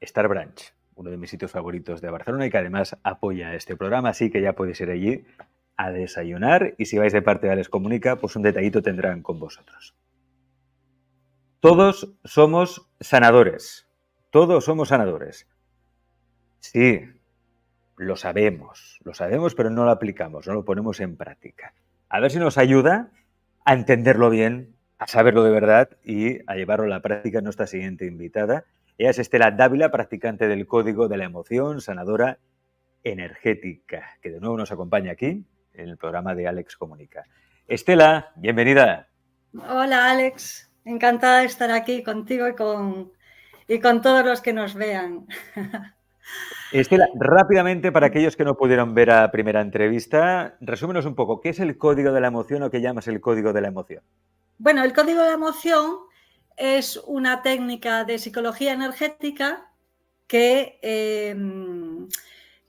Star Branch, uno de mis sitios favoritos de Barcelona y que además apoya este programa, así que ya podéis ir allí a desayunar y si vais de parte de Alex Comunica, pues un detallito tendrán con vosotros. Todos somos sanadores. Todos somos sanadores. Sí, lo sabemos, pero no lo aplicamos, no lo ponemos en práctica. A ver si nos ayuda a entenderlo bien, a saberlo de verdad y a llevarlo a la práctica nuestra siguiente invitada. Ella es Estela Dávila, practicante del Código de la Emoción, sanadora energética, que de nuevo nos acompaña aquí en el programa de Alex Comunica. Estela, bienvenida. Hola Alex, encantada de estar aquí contigo y con todos los que nos vean. Estela, rápidamente, para aquellos que no pudieron ver la primera entrevista, resúmenos un poco, ¿qué es el código de la emoción o qué llamas el código de la emoción? Bueno, el código de la emoción es una técnica de psicología energética que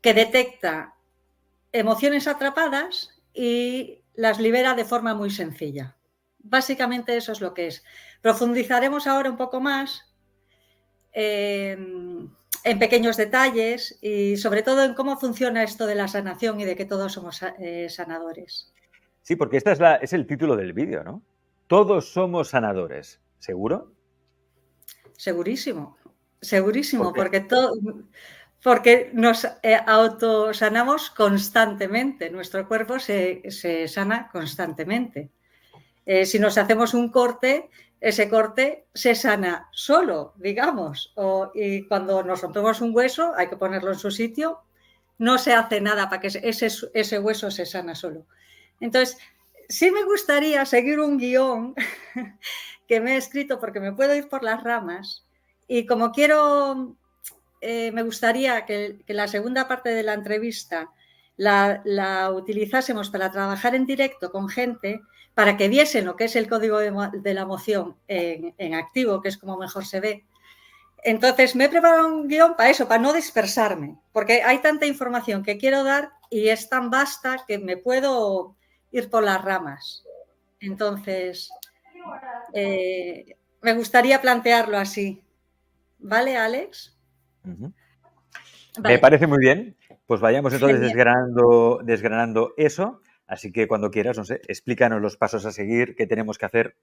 detecta emociones atrapadas y las libera de forma muy sencilla. Básicamente eso es lo que es. Profundizaremos ahora un poco más en pequeños detalles y sobre todo en cómo funciona esto de la sanación y de que todos somos sanadores. Sí, porque este es el título del vídeo, ¿no? Todos somos sanadores. ¿Seguro? Segurísimo, segurísimo, ¿Por qué? porque nos autosanamos constantemente, nuestro cuerpo se sana constantemente. Si nos hacemos un corte, ese corte se sana solo, digamos, y cuando nos rompemos un hueso hay que ponerlo en su sitio, no se hace nada para que ese hueso se sana solo. Entonces, sí me gustaría seguir un guión que me he escrito porque me puedo ir por las ramas y como quiero, me gustaría que la segunda parte de la entrevista la utilizásemos para trabajar en directo con gente, para que viesen lo que es el código de la emoción en activo, que es como mejor se ve. Entonces me he preparado un guión para eso, para no dispersarme, porque hay tanta información que quiero dar y es tan vasta que me puedo ir por las ramas. Entonces, me gustaría plantearlo así. ¿Vale, Alex? Me Vale. parece muy bien. Pues vayamos entonces Genial. desgranando eso. Así que cuando quieras, no sé, explícanos los pasos a seguir, qué tenemos que hacer.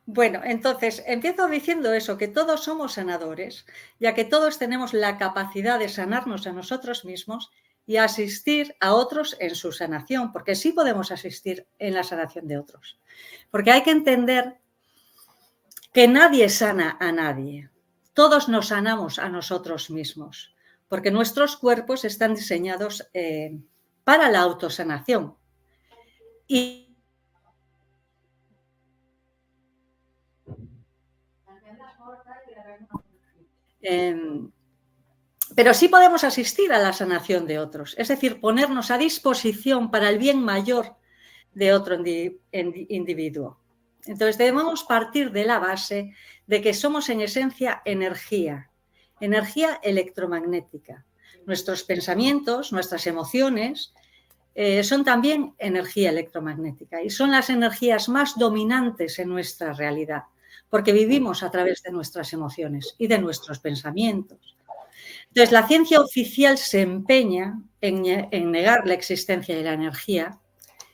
Bueno, entonces empiezo diciendo eso, que todos somos sanadores, ya que todos tenemos la capacidad de sanarnos a nosotros mismos y asistir a otros en su sanación, porque sí podemos asistir en la sanación de otros. Porque hay que entender que nadie sana a nadie. Todos nos sanamos a nosotros mismos, porque nuestros cuerpos están diseñados para la autosanación. Y pero sí podemos asistir a la sanación de otros, es decir, ponernos a disposición para el bien mayor de otro individuo. Entonces debemos partir de la base de que somos en esencia energía, energía electromagnética. Nuestros pensamientos, nuestras emociones son también energía electromagnética y son las energías más dominantes en nuestra realidad, porque vivimos a través de nuestras emociones y de nuestros pensamientos. Entonces, la ciencia oficial se empeña en negar la existencia de la energía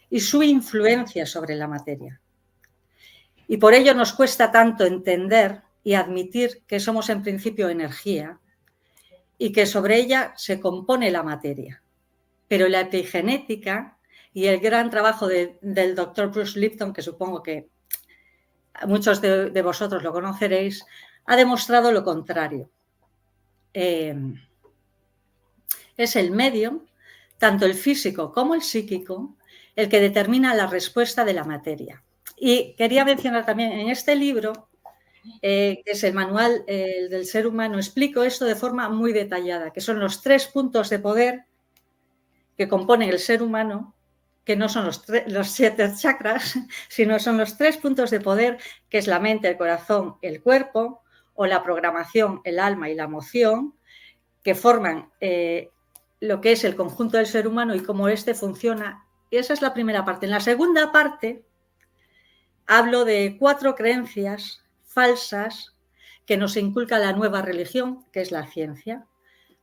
y su influencia sobre la materia. Y por ello nos cuesta tanto entender y admitir que somos en principio energía y que sobre ella se compone la materia. Pero la epigenética y el gran trabajo del doctor Bruce Lipton, que supongo que muchos de vosotros lo conoceréis, ha demostrado lo contrario. Es el medio, tanto el físico como el psíquico, el que determina la respuesta de la materia. Y quería mencionar también en este libro, que es el manual del ser humano, explico esto de forma muy detallada, que son los 3 puntos de poder que componen el ser humano, que no son los 7 chakras, sino son los 3 puntos de poder, que es la mente, el corazón, el cuerpo, o la programación, el alma y la emoción, que forman lo que es el conjunto del ser humano y cómo éste funciona. Y esa es la primera parte. En la segunda parte hablo de 4 creencias falsas que nos inculca la nueva religión, que es la ciencia,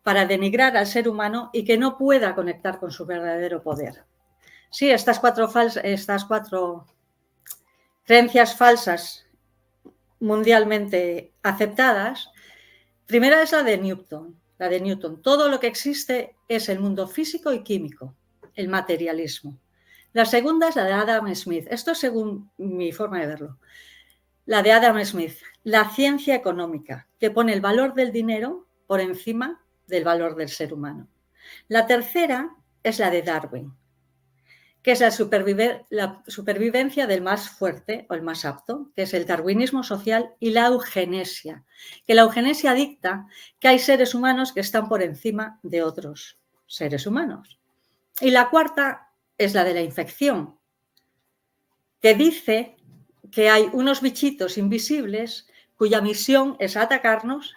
para denigrar al ser humano y que no pueda conectar con su verdadero poder. Sí, estas cuatro creencias falsas mundialmente aceptadas. Primera es la de Newton. La de Newton. Todo lo que existe es el mundo físico y químico, el materialismo. La segunda es la de Adam Smith. Esto es según mi forma de verlo. La de Adam Smith, la ciencia económica, que pone el valor del dinero por encima del valor del ser humano. La tercera es la de Darwin, que es la supervivencia del más fuerte o el más apto, que es el darwinismo social, y la eugenesia, que la eugenesia dicta que hay seres humanos que están por encima de otros seres humanos. Y la cuarta es la de la infección, que dice que hay unos bichitos invisibles cuya misión es atacarnos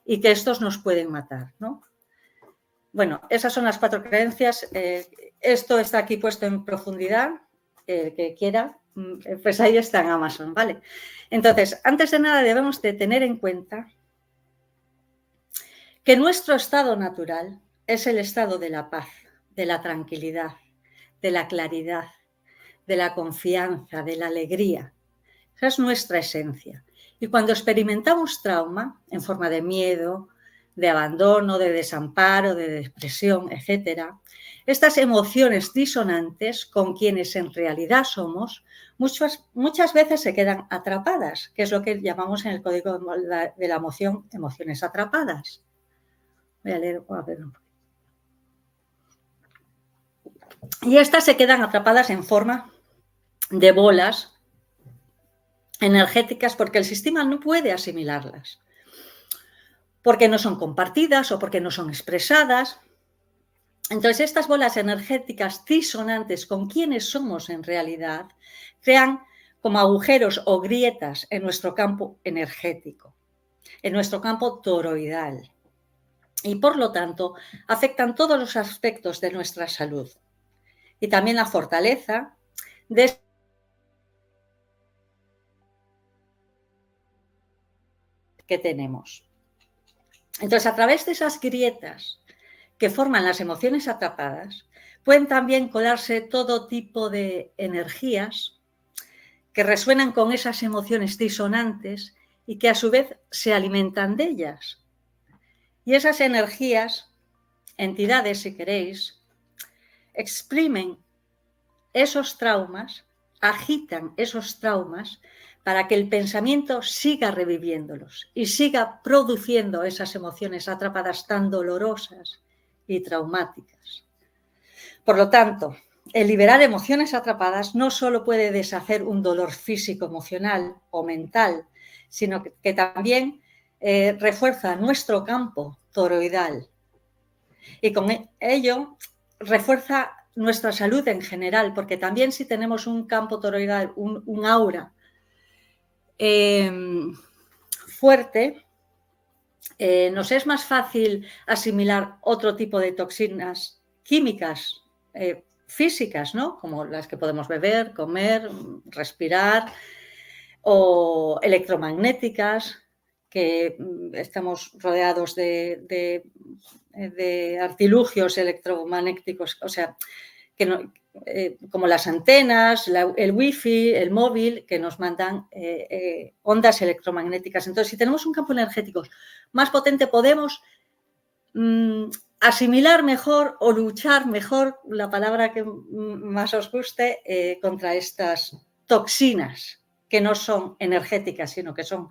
y que estos nos pueden matar, ¿no? Bueno, esas son las cuatro creencias. Esto está aquí puesto en profundidad. El que quiera, pues ahí está en Amazon, ¿vale? Entonces, antes de nada debemos de tener en cuenta que nuestro estado natural es el estado de la paz, de la tranquilidad, de la claridad, de la confianza, de la alegría. Esa es nuestra esencia. Y cuando experimentamos trauma en forma de miedo, de abandono, de desamparo, de depresión, etc., estas emociones disonantes con quienes en realidad somos, muchas veces se quedan atrapadas, que es lo que llamamos en el código de la emoción, emociones atrapadas. Voy a leer, voy a ver un poquito. Y estas se quedan atrapadas en forma de bolas energéticas porque el sistema no puede asimilarlas, porque no son compartidas o porque no son expresadas. Entonces, estas bolas energéticas disonantes con quienes somos en realidad crean como agujeros o grietas en nuestro campo energético, en nuestro campo toroidal. Y por lo tanto, afectan todos los aspectos de nuestra salud y también la fortaleza de que tenemos. Entonces, a través de esas grietas que forman las emociones atrapadas, pueden también colarse todo tipo de energías que resuenan con esas emociones disonantes y que a su vez se alimentan de ellas. Y esas energías, entidades si queréis, exprimen esos traumas, agitan esos traumas para que el pensamiento siga reviviéndolos y siga produciendo esas emociones atrapadas tan dolorosas y traumáticas. Por lo tanto, el liberar emociones atrapadas no solo puede deshacer un dolor físico, emocional o mental, sino que también refuerza nuestro campo toroidal y con ello refuerza nuestra salud en general, porque también si tenemos un campo toroidal, un aura fuerte, nos es más fácil asimilar otro tipo de toxinas químicas, físicas, ¿no? Como las que podemos beber, comer, respirar, o electromagnéticas, que estamos rodeados de artilugios electromagnéticos, o sea, que no, como las antenas, el wifi, el móvil, que nos mandan ondas electromagnéticas. Entonces, si tenemos un campo energético más potente, podemos asimilar mejor o luchar mejor, la palabra que más os guste, contra estas toxinas que no son energéticas, sino que son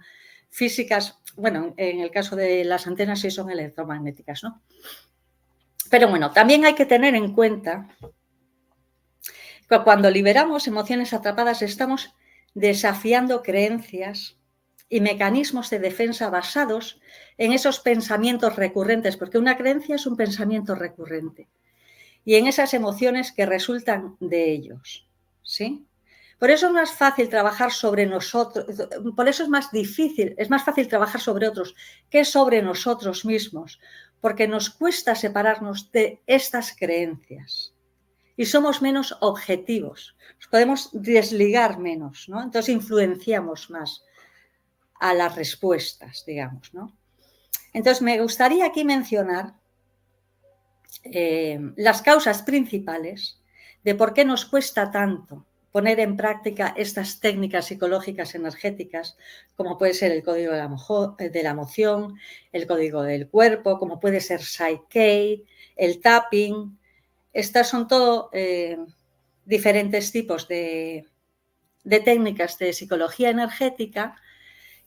físicas. Bueno, en el caso de las antenas sí son electromagnéticas, ¿no? Pero bueno, también hay que tener en cuenta que cuando liberamos emociones atrapadas estamos desafiando creencias y mecanismos de defensa basados en esos pensamientos recurrentes, porque una creencia es un pensamiento recurrente, y en esas emociones que resultan de ellos, ¿sí? Por eso es más fácil trabajar sobre nosotros, por eso es más difícil, es más fácil trabajar sobre otros que sobre nosotros mismos, porque nos cuesta separarnos de estas creencias y somos menos objetivos, nos podemos desligar menos, ¿no? Entonces influenciamos más. a las respuestas, digamos, ¿no? Entonces, me gustaría aquí mencionar las causas principales de por qué nos cuesta tanto poner en práctica estas técnicas psicológicas energéticas, como puede ser el código de la emoción, el código del cuerpo, como puede ser Psyche, el tapping. Estas son todo diferentes tipos de técnicas de psicología energética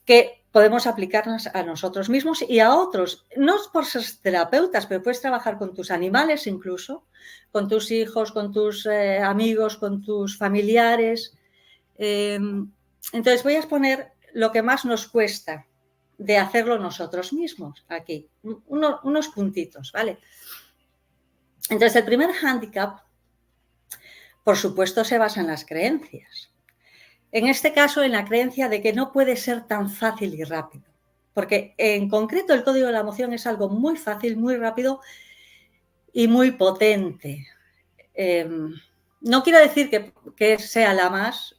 que podemos aplicarlas a nosotros mismos y a otros. No por ser terapeutas, pero puedes trabajar con tus animales incluso, con tus hijos, con tus amigos, con tus familiares. Entonces voy a exponer lo que más nos cuesta de hacerlo nosotros mismos aquí. Unos puntitos, ¿vale? Entonces el primer hándicap, por supuesto, se basa en las creencias. En este caso, en la creencia de que no puede ser tan fácil y rápido. Porque en concreto el código de la emoción es algo muy fácil, muy rápido y muy potente. No quiero decir que sea la más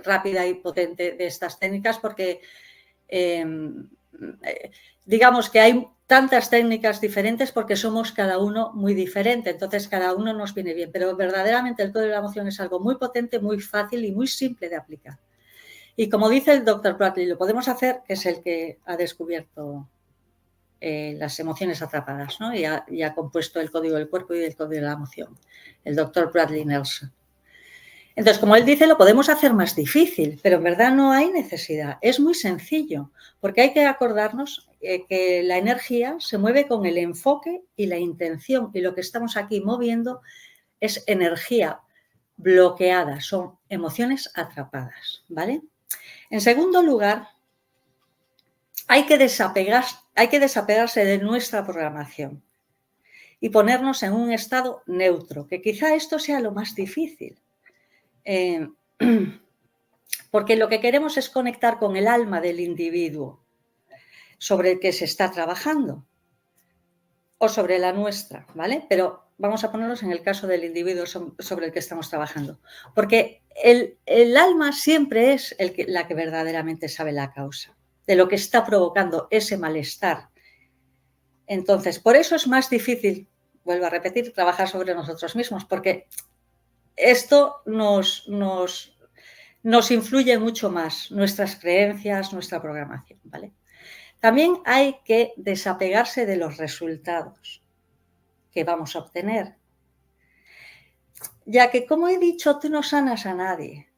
rápida y potente de estas técnicas porque digamos que hay tantas técnicas diferentes porque somos cada uno muy diferente, entonces cada uno nos viene bien, pero verdaderamente el código de la emoción es algo muy potente, muy fácil y muy simple de aplicar. Y como dice el Dr. Bradley, lo podemos hacer, que es el que ha descubierto las emociones atrapadas, ¿no? y ha compuesto el código del cuerpo y el código de la emoción, el Dr. Bradley Nelson. Entonces, como él dice, lo podemos hacer más difícil, pero en verdad no hay necesidad. Es muy sencillo, porque hay que acordarnos que la energía se mueve con el enfoque y la intención, y lo que estamos aquí moviendo es energía bloqueada, son emociones atrapadas, ¿vale? En segundo lugar, hay que desapegarse de nuestra programación y ponernos en un estado neutro, que quizá esto sea lo más difícil. Porque lo que queremos es conectar con el alma del individuo sobre el que se está trabajando o sobre la nuestra, ¿vale? Pero vamos a ponernos en el caso del individuo sobre el que estamos trabajando, porque el alma siempre es la que verdaderamente sabe la causa de lo que está provocando ese malestar. Entonces, por eso es más difícil, vuelvo a repetir, trabajar sobre nosotros mismos, porque esto nos influye mucho más, nuestras creencias, nuestra programación, ¿vale? También hay que desapegarse de los resultados que vamos a obtener, ya que, como he dicho, tú no sanas a nadie.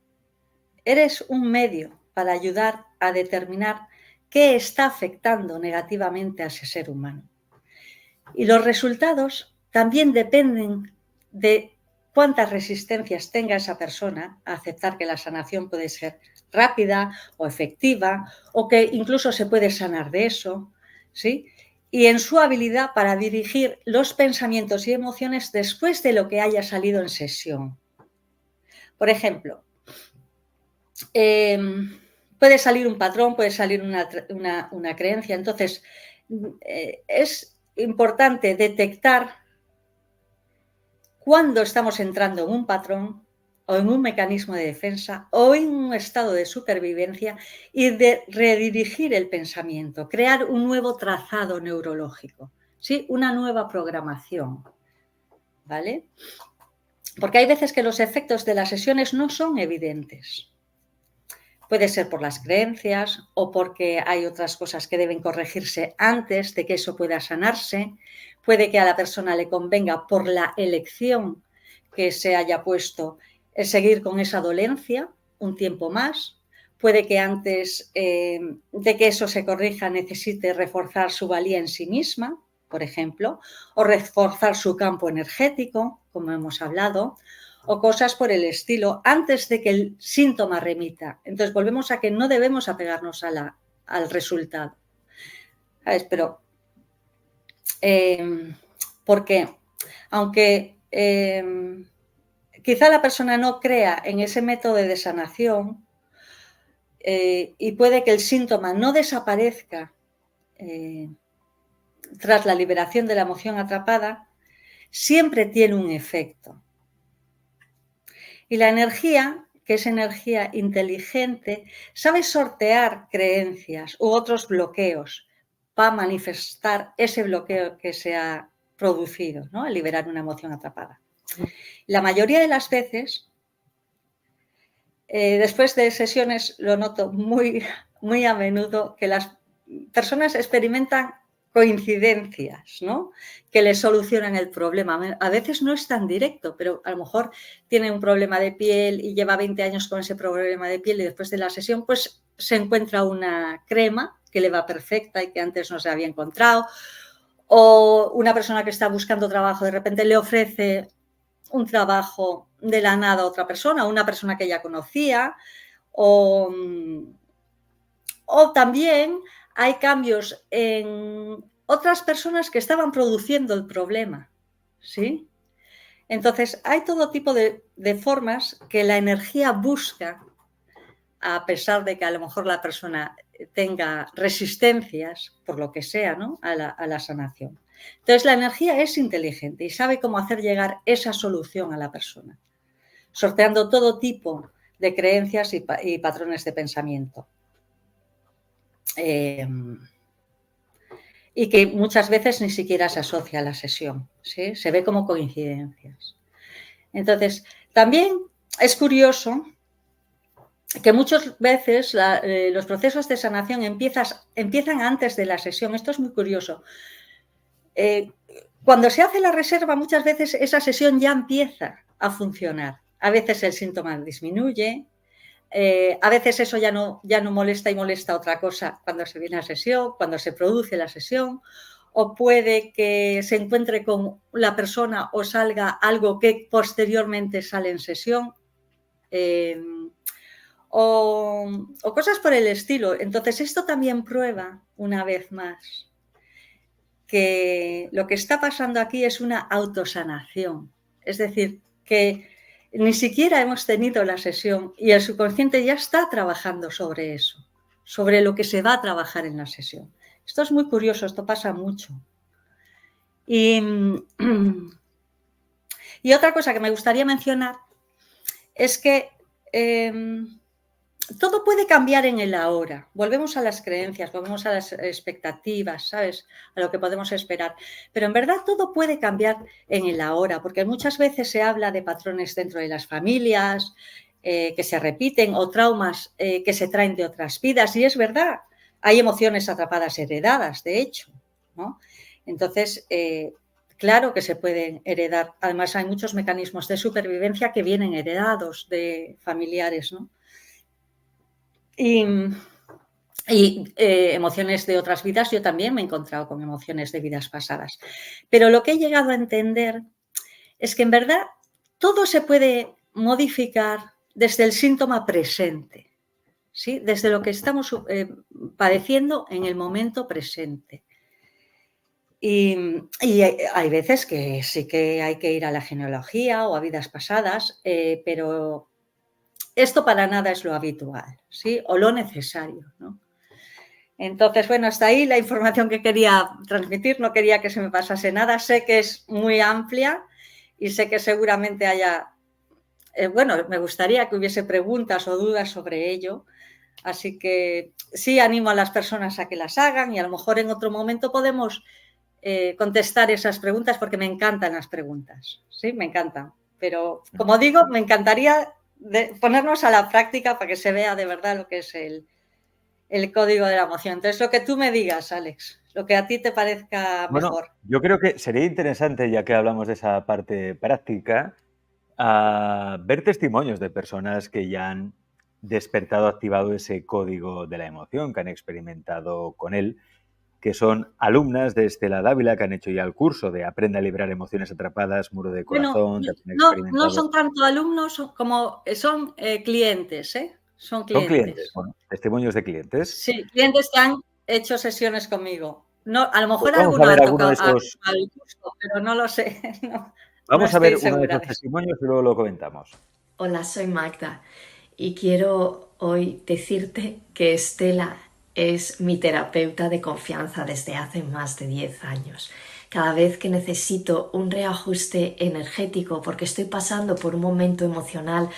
Eres un medio para ayudar a determinar qué está afectando negativamente a ese ser humano. Y los resultados también dependen de cuántas resistencias tenga esa persona a aceptar que la sanación puede ser rápida o efectiva o que incluso se puede sanar de eso, ¿sí? Y en su habilidad para dirigir los pensamientos y emociones después de lo que haya salido en sesión. Por ejemplo, puede salir un patrón, puede salir una creencia. Entonces, es importante detectar cuando estamos entrando en un patrón o en un mecanismo de defensa o en un estado de supervivencia y de redirigir el pensamiento, crear un nuevo trazado neurológico, ¿sí? Una nueva programación, ¿vale? Porque hay veces que los efectos de las sesiones no son evidentes. Puede ser por las creencias o porque hay otras cosas que deben corregirse antes de que eso pueda sanarse. Puede que a la persona le convenga por la elección que se haya puesto el seguir con esa dolencia un tiempo más. Puede que antes de que eso se corrija necesite reforzar su valía en sí misma, por ejemplo, o reforzar su campo energético, como hemos hablado, o cosas por el estilo, antes de que el síntoma remita. Entonces volvemos a que no debemos apegarnos al resultado. ¿Sabes? Pero, porque aunque quizá la persona no crea en ese método de sanación y puede que el síntoma no desaparezca tras la liberación de la emoción atrapada, siempre tiene un efecto. Y la energía que es energía inteligente, sabe sortear creencias u otros bloqueos para manifestar ese bloqueo que se ha producido, ¿no? Al liberar una emoción atrapada. La mayoría de las veces, después de sesiones, lo noto muy, muy a menudo, que las personas experimentan coincidencias, ¿no? Que les solucionan el problema. A veces no es tan directo, pero a lo mejor tiene un problema de piel y lleva 20 años con ese problema de piel y después de la sesión pues se encuentra una crema que le va perfecta y que antes no se había encontrado, o una persona que está buscando trabajo de repente le ofrece un trabajo de la nada a otra persona, una persona que ya conocía, o también hay cambios en otras personas que estaban produciendo el problema, ¿sí? Entonces, hay todo tipo de formas que la energía busca, a pesar de que a lo mejor la persona tenga resistencias, por lo que sea, ¿no? a la sanación. Entonces, la energía es inteligente y sabe cómo hacer llegar esa solución a la persona, sorteando todo tipo de creencias y patrones de pensamiento. Y que muchas veces ni siquiera se asocia a la sesión, ¿sí? Se ve como coincidencias. Entonces, también es curioso que muchas veces los procesos de sanación empiezan antes de la sesión. Esto es muy curioso. Cuando se hace la reserva, muchas veces esa sesión ya empieza a funcionar. A veces el síntoma disminuye, a veces eso ya no molesta y molesta otra cosa cuando se viene a sesión, cuando se produce la sesión, o puede que se encuentre con la persona o salga algo que posteriormente sale en sesión, o cosas por el estilo. Entonces, esto también prueba, una vez más, que lo que está pasando aquí es una autosanación. Es decir, que ni siquiera hemos tenido la sesión y el subconsciente ya está trabajando sobre eso, sobre lo que se va a trabajar en la sesión. Esto es muy curioso, esto pasa mucho. Y otra cosa que me gustaría mencionar es que todo puede cambiar en el ahora. Volvemos a las creencias, volvemos a las expectativas, ¿sabes? A lo que podemos esperar. Pero en verdad todo puede cambiar en el ahora, porque muchas veces se habla de patrones dentro de las familias que se repiten o traumas que se traen de otras vidas. Y es verdad, hay emociones atrapadas heredadas, de hecho, ¿no? Entonces, claro que se pueden heredar. Además, hay muchos mecanismos de supervivencia que vienen heredados de familiares, ¿no? Y emociones de otras vidas, yo también me he encontrado con emociones de vidas pasadas. Pero lo que he llegado a entender es que en verdad todo se puede modificar desde el síntoma presente, ¿sí? Desde lo que estamos padeciendo en el momento presente. Y hay veces que sí que hay que ir a la genealogía o a vidas pasadas, pero esto para nada es lo habitual, ¿sí? O lo necesario, ¿no? Entonces, bueno, hasta ahí la información que quería transmitir. No quería que se me pasase nada. Sé que es muy amplia y sé que seguramente haya... bueno, me gustaría que hubiese preguntas o dudas sobre ello. Así que sí animo a las personas a que las hagan y a lo mejor en otro momento podemos contestar esas preguntas porque me encantan las preguntas. Sí, me encantan. Pero, como digo, me encantaría ponernos a la práctica para que se vea de verdad lo que es el código de la emoción. Entonces, lo que tú me digas, Alex, lo que a ti te parezca mejor. Bueno, yo creo que sería interesante, ya que hablamos de esa parte práctica, ver testimonios de personas que ya han despertado, activado ese código de la emoción, que han experimentado con él, que son alumnas de Estela Dávila, que han hecho ya el curso de Aprende a liberar emociones atrapadas, Muro de Corazón. Bueno, no son tanto alumnos como son clientes, ¿eh? Son clientes. Bueno, testimonios de clientes. Sí, clientes que han hecho sesiones conmigo. No, a lo mejor Pues vamos alguno a ver ha alguno tocado de esos. al curso, pero no lo sé. Vamos no a ver estoy uno de segura esos de eso. testimonios y luego lo comentamos. Hola, soy Magda y quiero hoy decirte que Estela es mi terapeuta de confianza desde hace más de 10 años. Cada vez que necesito un reajuste energético porque estoy pasando por un momento emocional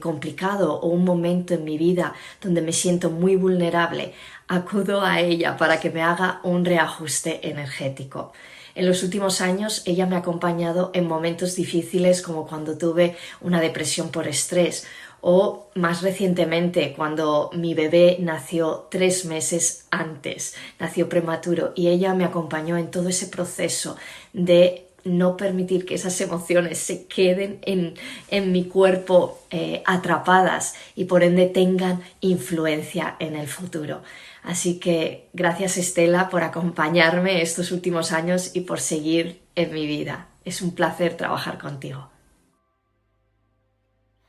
complicado o un momento en mi vida donde me siento muy vulnerable, acudo a ella para que me haga un reajuste energético. En los últimos años ella me ha acompañado en momentos difíciles como cuando tuve una depresión por estrés o más recientemente cuando mi bebé nació 3 meses antes, nació prematuro, y ella me acompañó en todo ese proceso de no permitir que esas emociones se queden en mi cuerpo atrapadas y por ende tengan influencia en el futuro. Así que gracias, Estela, por acompañarme estos últimos años y por seguir en mi vida. Es un placer trabajar contigo.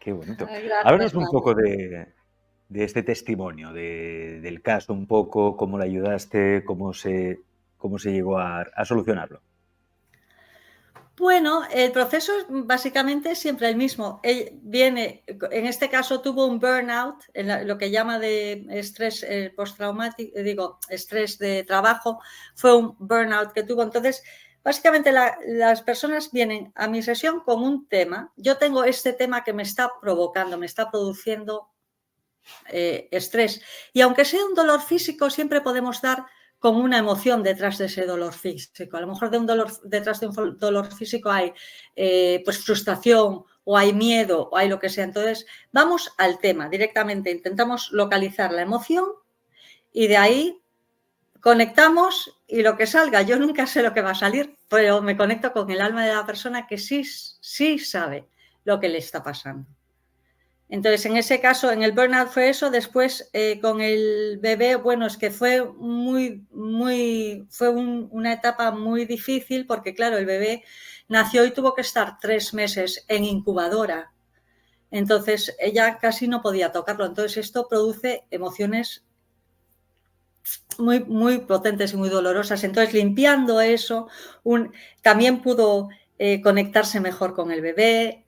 Qué bonito. Gracias, Háblanos un María. poco de este testimonio, del caso, un poco cómo le ayudaste, cómo se llegó a solucionarlo. Bueno, el proceso es básicamente siempre el mismo. Él viene, en este caso tuvo un burnout, lo que llama de estrés postraumático, estrés de trabajo, fue un burnout que tuvo. Entonces, básicamente las personas vienen a mi sesión con un tema. Yo tengo este tema que me está provocando, me está produciendo estrés. Y aunque sea un dolor físico, siempre podemos dar con una emoción detrás de ese dolor físico. A lo mejor detrás de un dolor físico hay pues frustración o hay miedo o hay lo que sea. Entonces, vamos al tema directamente. Intentamos localizar la emoción y de ahí conectamos y lo que salga. Yo nunca sé lo que va a salir, pero me conecto con el alma de la persona que sí sabe lo que le está pasando. Entonces, en ese caso, en el burnout fue eso. Después, con el bebé, bueno, es que fue una etapa muy difícil porque, claro, el bebé nació y tuvo que estar 3 meses en incubadora. Entonces, ella casi no podía tocarlo. Entonces, esto produce emociones muy, muy potentes y muy dolorosas. Entonces, limpiando eso, también pudo conectarse mejor con el bebé.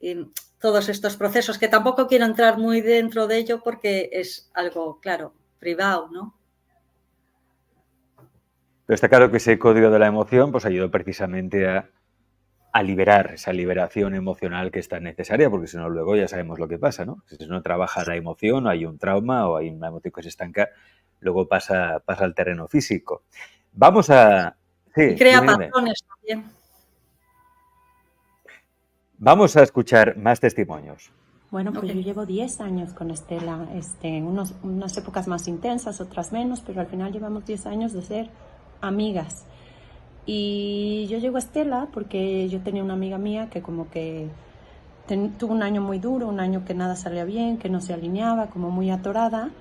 Todos estos procesos, que tampoco quiero entrar muy dentro de ello porque es algo, claro, privado, ¿no? Pero está claro que ese código de la emoción pues ayudó precisamente a liberar esa liberación emocional que es tan necesaria, porque si no luego ya sabemos lo que pasa, ¿no? Si no trabaja la emoción, o hay un trauma o hay una emoción que se estanca, luego pasa al terreno físico. Vamos a... Sí, y crea dime. patrones también. Vamos a escuchar más testimonios. Bueno, pues yo llevo 10 años con Estela, unas épocas más intensas, otras menos, pero al final llevamos 10 años de ser amigas. Y yo llego a Estela porque yo tenía una amiga mía que como que tuvo un año muy duro, un año que nada salía bien, que no se alineaba, como muy atorada,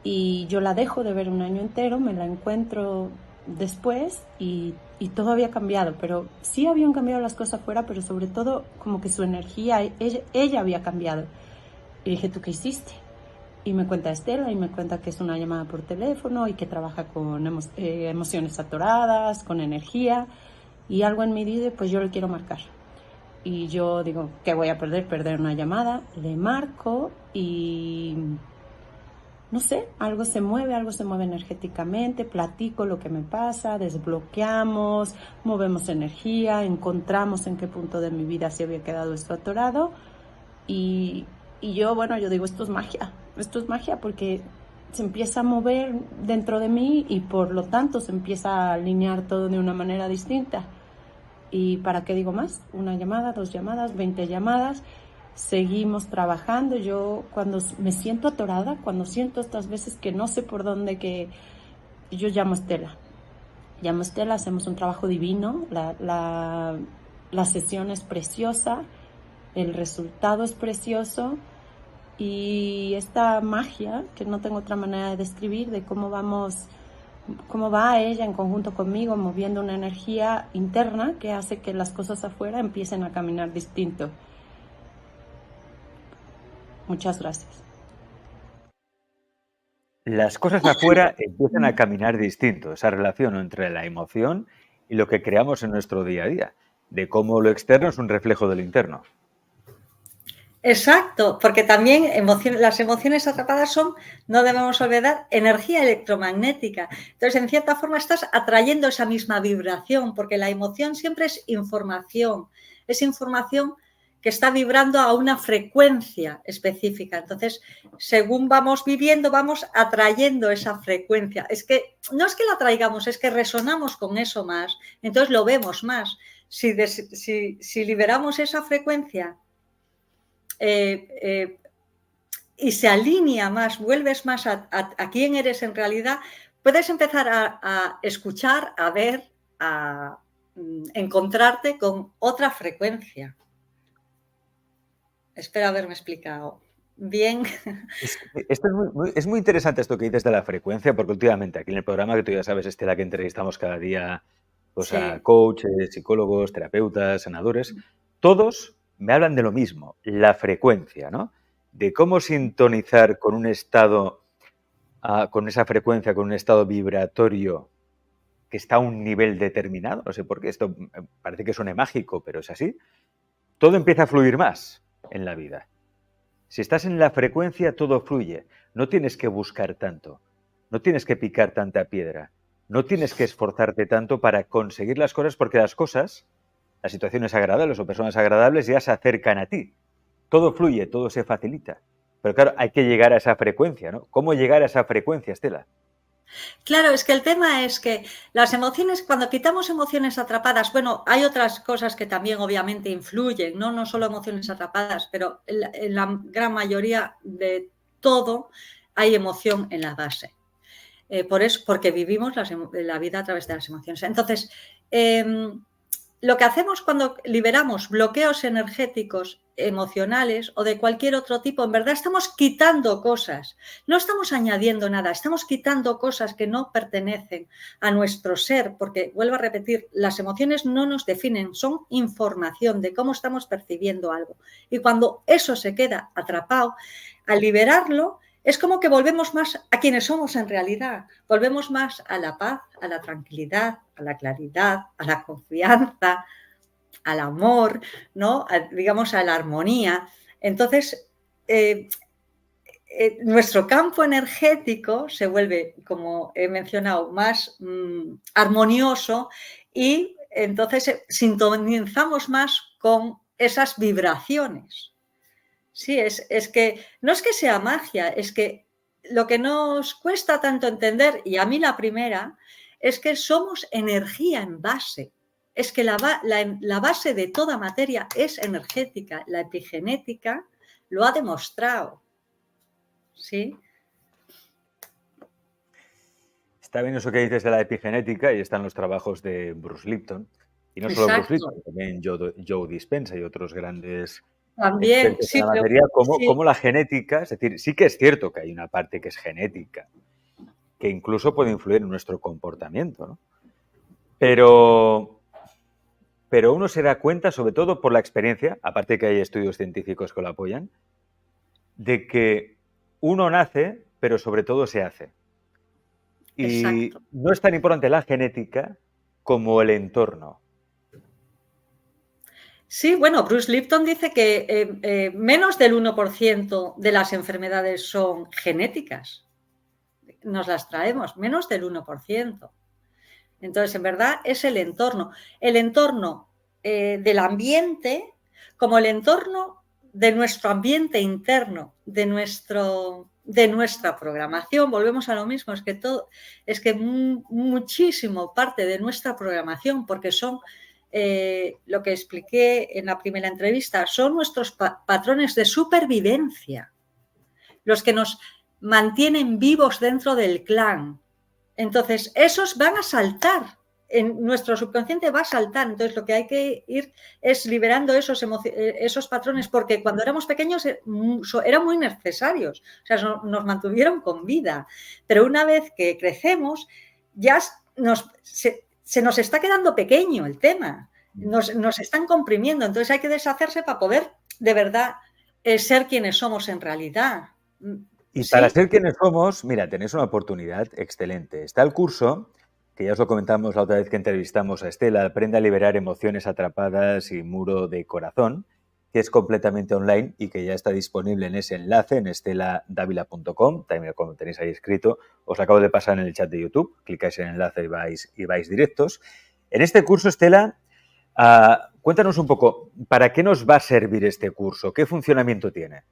y yo la dejo de ver un año entero, me la encuentro después y todo había cambiado, pero sí habían cambiado las cosas afuera, pero sobre todo como que su energía, ella había cambiado. Y dije, ¿tú qué hiciste? Y me cuenta Estela y me cuenta que es una llamada por teléfono y que trabaja con emociones atoradas, con energía, y algo en mí dice, pues yo le quiero marcar. Y yo digo, ¿qué voy a perder una llamada? Le marco y... no sé, algo se mueve energéticamente, platico lo que me pasa, desbloqueamos, movemos energía, encontramos en qué punto de mi vida se había quedado esto atorado y yo digo, esto es magia porque se empieza a mover dentro de mí y por lo tanto se empieza a alinear todo de una manera distinta. ¿Y para qué digo más? 1 llamada, 2 llamadas, 20 llamadas... Seguimos trabajando. Yo cuando me siento atorada, cuando siento estas veces que no sé por dónde, que yo llamo a Estela, hacemos un trabajo divino, la sesión es preciosa, el resultado es precioso y esta magia, que no tengo otra manera de describir, de cómo va ella en conjunto conmigo moviendo una energía interna que hace que las cosas afuera empiecen a caminar distinto. Muchas gracias. Las cosas afuera empiezan a caminar distinto, esa relación entre la emoción y lo que creamos en nuestro día a día, de cómo lo externo es un reflejo del interno. Exacto, porque también las emociones atrapadas son, no debemos olvidar, energía electromagnética. Entonces, en cierta forma, estás atrayendo esa misma vibración, porque la emoción siempre es información que está vibrando a una frecuencia específica. Entonces, según vamos viviendo, vamos atrayendo esa frecuencia. Es que no es que la traigamos, es que resonamos con eso más, entonces lo vemos más. Si liberamos esa frecuencia, y se alinea más, vuelves más a quién eres en realidad, puedes empezar a escuchar, a ver, a encontrarte con otra frecuencia. Espero haberme explicado bien. Es muy interesante esto que dices de la frecuencia, porque últimamente aquí en el programa, que tú ya sabes, Estela, que entrevistamos cada día pues, Sí. a coaches, psicólogos, terapeutas, sanadores, todos me hablan de lo mismo, la frecuencia, ¿no? De cómo sintonizar con un estado, con esa frecuencia, con un estado vibratorio que está a un nivel determinado. No sé por qué, esto parece que suene mágico, pero es así. Todo empieza a fluir más en la vida. Si estás en la frecuencia, todo fluye. No tienes que buscar tanto. No tienes que picar tanta piedra. No tienes que esforzarte tanto para conseguir las cosas, porque las cosas, las situaciones agradables o personas agradables ya se acercan a ti. Todo fluye, todo se facilita. Pero claro, hay que llegar a esa frecuencia, ¿no? ¿Cómo llegar a esa frecuencia, Estela? Claro, es que el tema es que las emociones, cuando quitamos emociones atrapadas, bueno, hay otras cosas que también obviamente influyen, no solo emociones atrapadas, pero en la gran mayoría de todo hay emoción en la base. Por eso, porque vivimos la vida a través de las emociones. Entonces, lo que hacemos cuando liberamos bloqueos energéticos, emocionales o de cualquier otro tipo, en verdad estamos quitando cosas, no estamos añadiendo nada, estamos quitando cosas que no pertenecen a nuestro ser, porque, vuelvo a repetir, las emociones no nos definen, son información de cómo estamos percibiendo algo. Y cuando eso se queda atrapado, al liberarlo, es como que volvemos más a quienes somos en realidad, volvemos más a la paz, a la tranquilidad, a la claridad, a la confianza, al amor, ¿no? Digamos, a la armonía. Entonces, nuestro campo energético se vuelve, como he mencionado, más armonioso y entonces sintonizamos más con esas vibraciones. Sí, es que no es que sea magia, es que lo que nos cuesta tanto entender, y a mí la primera, es que somos energía en base. Es que la base de toda materia es energética. La epigenética lo ha demostrado. ¿Sí? Está bien eso que dices de la epigenética, y están los trabajos de Bruce Lipton. Y no solo Exacto. Bruce Lipton, también Joe Dispenza y otros grandes También, expertos en sí, la pero, materia, sí. como la genética, es decir, sí que es cierto que hay una parte que es genética, que incluso puede influir en nuestro comportamiento, ¿no? Pero uno se da cuenta, sobre todo por la experiencia, aparte que hay estudios científicos que lo apoyan, de que uno nace, pero sobre todo se hace. Y Exacto. no es tan importante la genética como el entorno. Sí, bueno, Bruce Lipton dice que menos del 1% de las enfermedades son genéticas. Nos las traemos, menos del 1%. Entonces, en verdad, es el entorno del ambiente, como el entorno de nuestro ambiente interno, de nuestra programación. Volvemos a lo mismo, es que muchísimo parte de nuestra programación, porque son lo que expliqué en la primera entrevista, son nuestros patrones de supervivencia, los que nos mantienen vivos dentro del clan. Entonces, esos van a saltar, en nuestro subconsciente va a saltar. Entonces, lo que hay que ir es liberando esos patrones, porque cuando éramos pequeños eran muy necesarios, o sea, nos mantuvieron con vida. Pero una vez que crecemos, ya se nos está quedando pequeño el tema, nos están comprimiendo. Entonces, hay que deshacerse para poder, de verdad, ser quienes somos en realidad. Y ¿Sí? para ser quienes somos, mira, tenéis una oportunidad excelente. Está el curso, que ya os lo comentamos la otra vez que entrevistamos a Estela, Aprende a liberar emociones atrapadas y muro de corazón, que es completamente online y que ya está disponible en ese enlace en esteladavila.com, también como tenéis ahí escrito, os lo acabo de pasar en el chat de YouTube, clicáis en el enlace y vais directos. En este curso, Estela, cuéntanos un poco, ¿para qué nos va a servir este curso? ¿Qué funcionamiento tiene?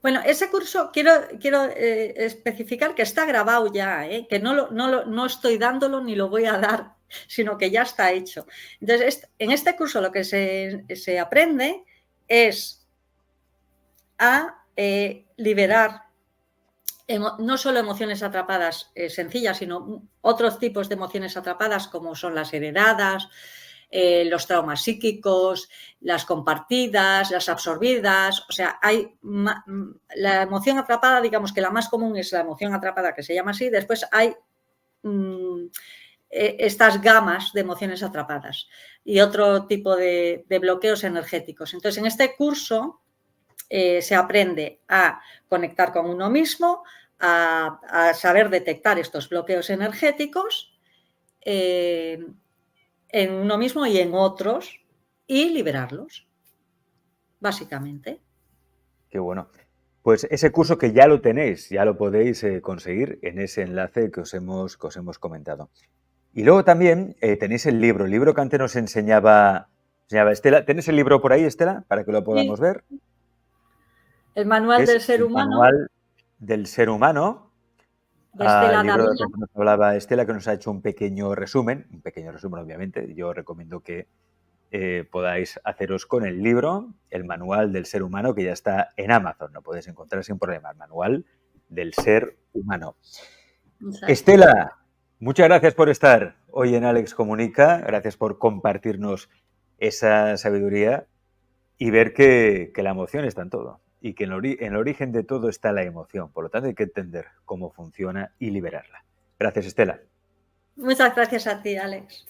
Bueno, ese curso quiero especificar que está grabado ya, que no estoy dándolo ni lo voy a dar, sino que ya está hecho. Entonces, en este curso lo que se aprende es a liberar no solo emociones atrapadas sencillas, sino otros tipos de emociones atrapadas como son las heredadas, los traumas psíquicos, las compartidas, las absorbidas. O sea, hay la emoción atrapada, digamos que la más común es la emoción atrapada, que se llama así. Después hay estas gamas de emociones atrapadas y otro tipo de bloqueos energéticos. Entonces, en este curso se aprende a conectar con uno mismo, a saber detectar estos bloqueos energéticos en uno mismo y en otros y liberarlos, básicamente. Qué bueno. Pues ese curso que ya lo tenéis, ya lo podéis conseguir en ese enlace que os hemos comentado. Y luego también tenéis el libro que antes nos enseñaba Estela. ¿Tenéis el libro por ahí, Estela, para que lo podamos ver? El manual del ser humano. El manual del ser humano. De Estela el libro Davila. que nos hablaba Estela, que nos ha hecho un pequeño resumen obviamente. Yo recomiendo que podáis haceros con el libro, el manual del ser humano, que ya está en Amazon, lo podéis encontrar sin problema, el manual del ser humano. Exacto. Estela, muchas gracias por estar hoy en Alex Comunica, gracias por compartirnos esa sabiduría y ver que la emoción está en todo y que en el origen de todo está la emoción, por lo tanto hay que entender cómo funciona y liberarla. Gracias, Estela. Muchas gracias a ti, Alex.